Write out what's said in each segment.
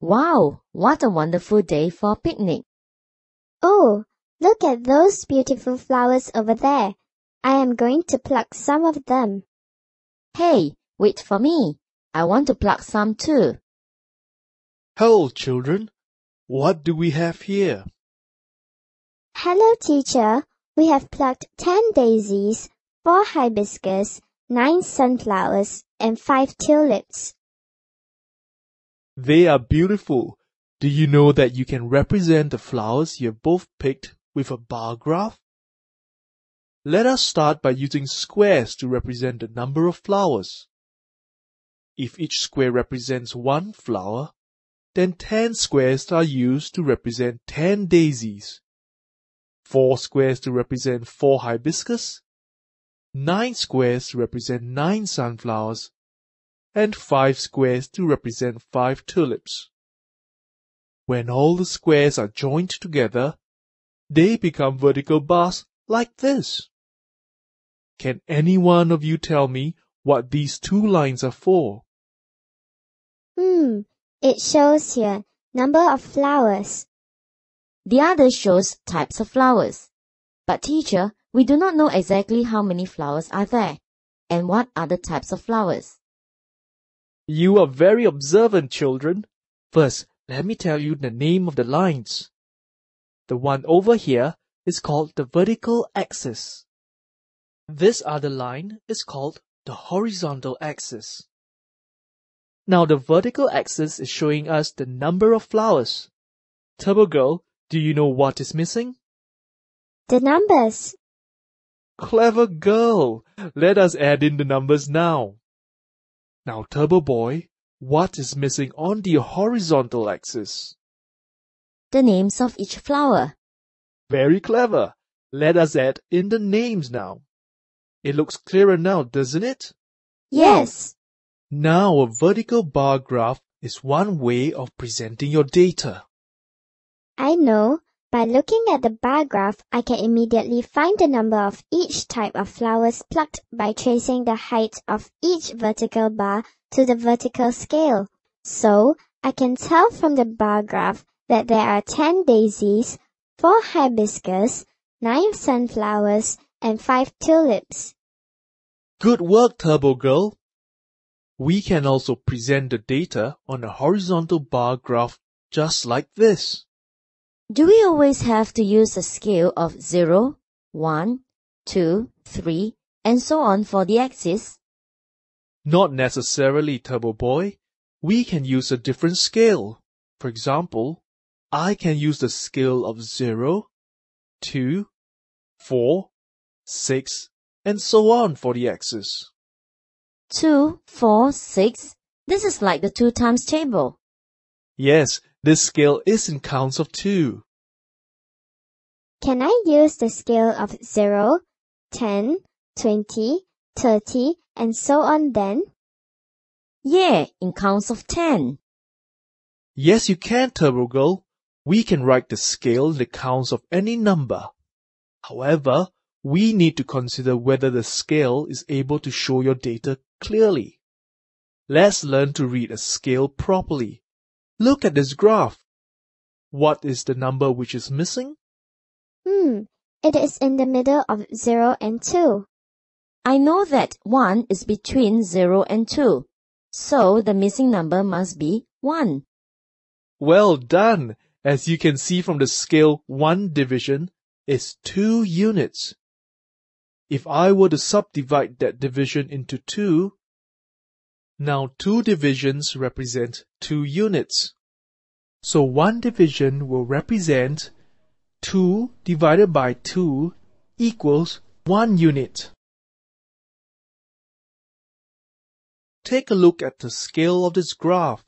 Wow, what a wonderful day for a picnic. Oh, look at those beautiful flowers over there. I am going to pluck some of them. Hey, wait for me. I want to pluck some too. Hello, children. What do we have here? Hello, teacher. We have plucked 10 daisies, 4 hibiscus, 9 sunflowers, and 5 tulips. They are beautiful. Do you know that you can represent the flowers you have both picked with a bar graph? Let us start by using squares to represent the number of flowers. If each square represents 1 flower, then 10 squares are used to represent 10 daisies, 4 squares to represent 4 hibiscus, 9 squares to represent 9 sunflowers, and 5 squares to represent 5 tulips. When all the squares are joined together, they become vertical bars like this. Can any one of you tell me what these 2 lines are for? It shows here number of flowers. The other shows types of flowers. But teacher, we do not know exactly how many flowers are there, and what are the types of flowers. You are very observant, children. First, let me tell you the name of the lines. The one over here is called the vertical axis. This other line is called the horizontal axis. Now the vertical axis is showing us the number of flowers. Turbo Girl, do you know what is missing? The numbers. Clever girl! Let us add in the numbers now. Now Turbo Boy, what is missing on the horizontal axis? The names of each flower. Very clever. Let us add in the names now. It looks clearer now, doesn't it? Yes. Now a vertical bar graph is one way of presenting your data. I know. By looking at the bar graph, I can immediately find the number of each type of flowers plucked by tracing the height of each vertical bar to the vertical scale. So, I can tell from the bar graph that there are 10 daisies, 4 hibiscus, 9 sunflowers, and 5 tulips. Good work, Turbo Girl. We can also present the data on a horizontal bar graph just like this. Do we always have to use a scale of 0, 1, 2, 3, and so on for the axis? Not necessarily, Turbo Boy. We can use a different scale. For example, I can use the scale of 0, 2, 4, 6, and so on for the axis. 2, 4, 6. This is like the 2 times table. Yes, this scale is in counts of 2. Can I use the scale of 0, 10, 20, 30, and so on then? Yeah, in counts of 10. Yes, you can, Turbo Girl. We can write the scale in the counts of any number. However, we need to consider whether the scale is able to show your data clearly. Let's learn to read a scale properly. Look at this graph. What is the number which is missing? It is in the middle of 0 and 2. I know that 1 is between 0 and 2, so the missing number must be 1. Well done! As you can see from the scale, 1 division is 2 units. If I were to subdivide that division into 2, now 2 divisions represent 2 units. So 1 division will represent 2 divided by 2 equals 1 unit. Take a look at the scale of this graph.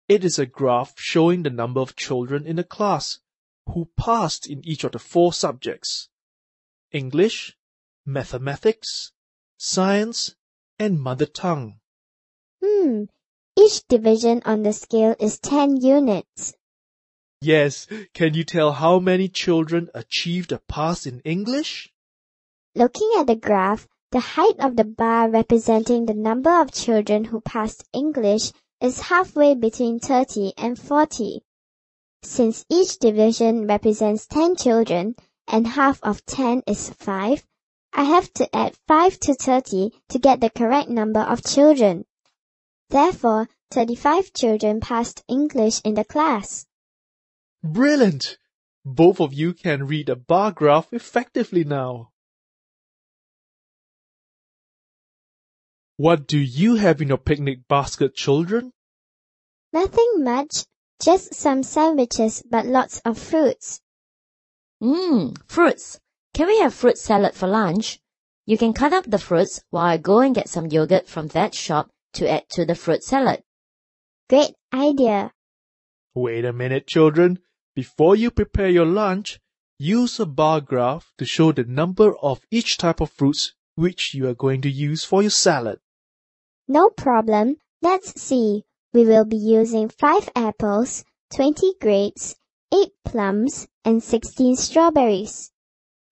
It is a graph showing the number of children in a class who passed in each of the 4 subjects: English, Mathematics, Science, and Mother Tongue. Each division on the scale is 10 units. Yes, can you tell how many children achieved a pass in English? Looking at the graph, the height of the bar representing the number of children who passed English is halfway between 30 and 40. Since each division represents 10 children and half of 10 is 5, I have to add 5 to 30 to get the correct number of children. Therefore, 35 children passed English in the class. Brilliant! Both of you can read a bar graph effectively now. What do you have in your picnic basket, children? Nothing much, just some sandwiches but lots of fruits. Fruits. Can we have fruit salad for lunch? You can cut up the fruits while I go and get some yogurt from that shop to add to the fruit salad. Great idea. Wait a minute, children. Before you prepare your lunch, use a bar graph to show the number of each type of fruits which you are going to use for your salad. No problem. Let's see. We will be using 5 apples, 20 grapes, 8 plums, and 16 strawberries.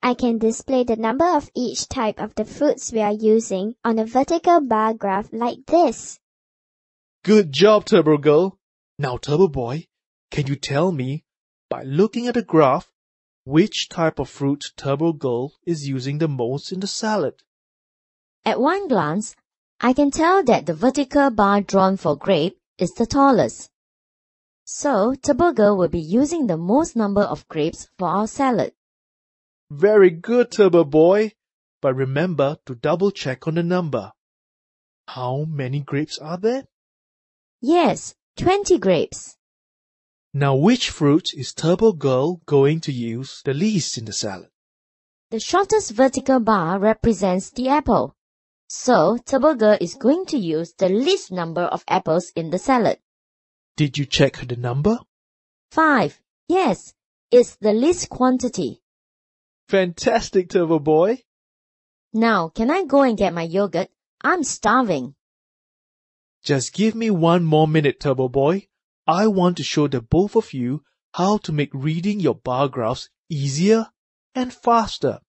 I can display the number of each type of the fruits we are using on a vertical bar graph like this. Good job, Turbo Girl. Now, Turbo Boy, can you tell me, by looking at the graph, which type of fruit Turbo Girl is using the most in the salad? At one glance, I can tell that the vertical bar drawn for grape is the tallest. So, Turbo Girl will be using the most number of grapes for our salad. Very good, Turbo Boy. But remember to double check on the number. How many grapes are there? Yes, 20 grapes. Now, which fruit is Turbo Girl going to use the least in the salad? The shortest vertical bar represents the apple. So, Turbo Girl is going to use the least number of apples in the salad. Did you check the number? 5. Yes, it's the least quantity. Fantastic, Turbo Boy. Now, can I go and get my yogurt? I'm starving. Just give me one more minute, Turbo Boy. I want to show the both of you how to make reading your bar graphs easier and faster.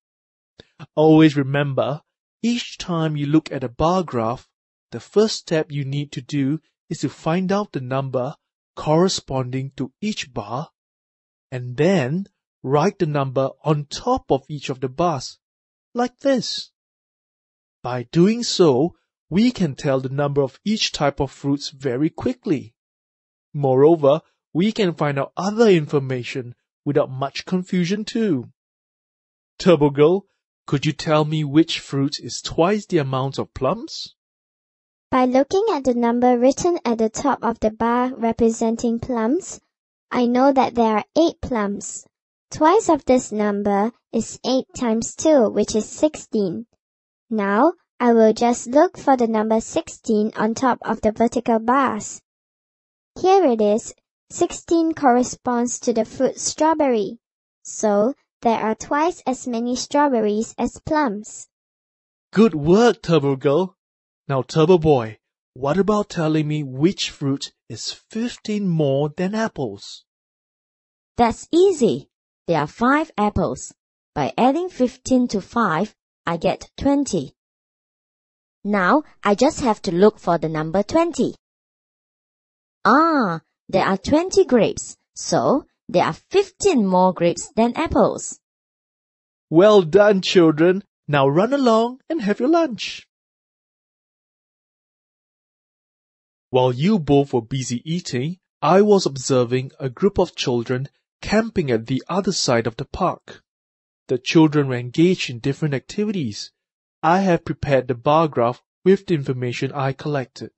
Always remember, each time you look at a bar graph, the first step you need to do is to find out the number corresponding to each bar, and then write the number on top of each of the bars, like this. By doing so, we can tell the number of each type of fruits very quickly. Moreover, we can find out other information without much confusion too. Turbo Girl, could you tell me which fruit is twice the amount of plums? By looking at the number written at the top of the bar representing plums, I know that there are 8 plums. Twice of this number is 8 times 2, which is 16. Now, I will just look for the number 16 on top of the vertical bars. Here it is. 16 corresponds to the fruit strawberry. So, there are twice as many strawberries as plums. Good work, Turbo Girl. Now, Turbo Boy, what about telling me which fruit is 15 more than apples? That's easy. There are 5 apples. By adding 15 to 5, I get 20. Now, I just have to look for the number 20. There are 20 grapes, so there are 15 more grapes than apples. Well done, children. Now run along and have your lunch. While you both were busy eating, I was observing a group of children camping at the other side of the park. The children were engaged in different activities. I have prepared the bar graph with the information I collected.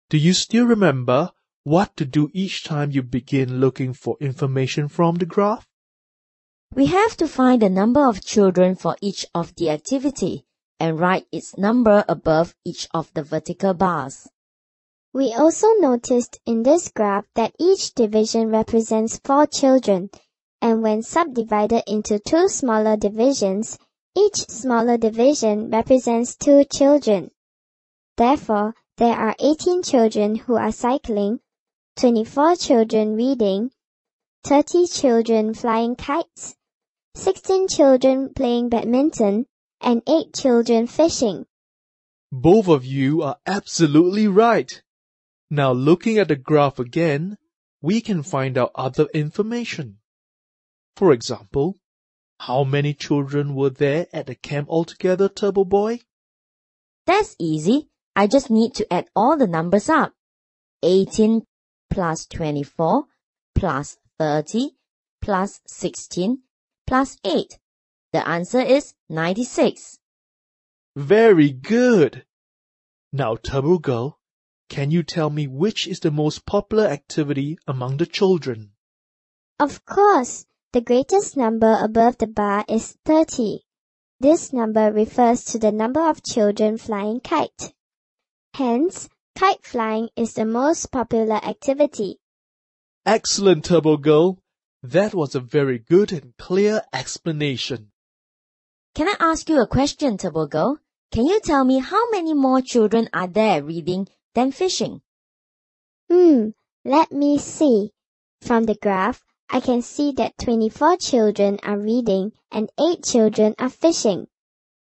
Do you still remember what to do each time you begin looking for information from the graph? We have to find the number of children for each of the activity and write its number above each of the vertical bars. We also noticed in this graph that each division represents 4 children, and when subdivided into 2 smaller divisions, each smaller division represents 2 children. Therefore, there are 18 children who are cycling, 24 children reading, 30 children flying kites, 16 children playing badminton, and 8 children fishing. Both of you are absolutely right. Now looking at the graph again, we can find out other information. For example, how many children were there at the camp altogether, Turbo Boy? That's easy. I just need to add all the numbers up. 18 plus 24 plus 30 plus 16 plus 8. The answer is 96. Very good. Now, Turbo Girl, can you tell me which is the most popular activity among the children? Of course, the greatest number above the bar is 30. This number refers to the number of children flying kite. Hence, kite flying is the most popular activity. Excellent, Turbo Girl. That was a very good and clear explanation. Can I ask you a question, Turbo Girl? Can you tell me how many more children are there reading than fishing? Let me see. From the graph, I can see that 24 children are reading and 8 children are fishing.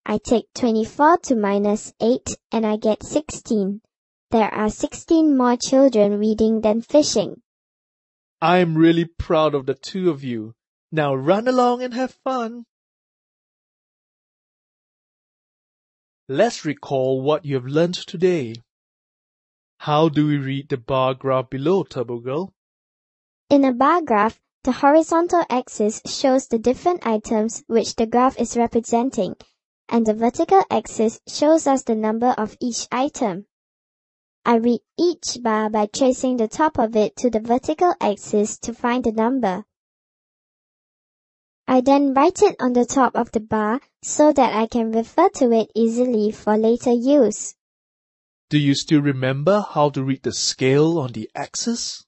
I take 24 to minus 8 and I get 16. There are 16 more children reading than fishing. I'm really proud of the two of you. Now run along and have fun. Let's recall what you have learned today. How do we read the bar graph below, Turbo Girl? In a bar graph, the horizontal axis shows the different items which the graph is representing, and the vertical axis shows us the number of each item. I read each bar by tracing the top of it to the vertical axis to find the number. I then write it on the top of the bar so that I can refer to it easily for later use. Do you still remember how to read the scale on the axis?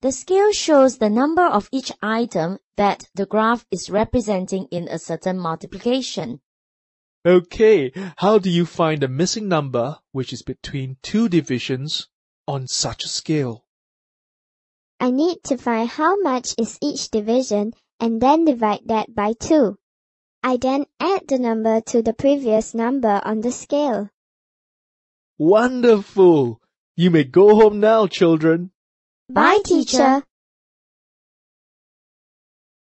The scale shows the number of each item that the graph is representing in a certain multiplication. Okay, how do you find the missing number, which is between two divisions, on such a scale? I need to find how much is each division and then divide that by 2. I then add the number to the previous number on the scale. Wonderful! You may go home now, children. Bye, teacher.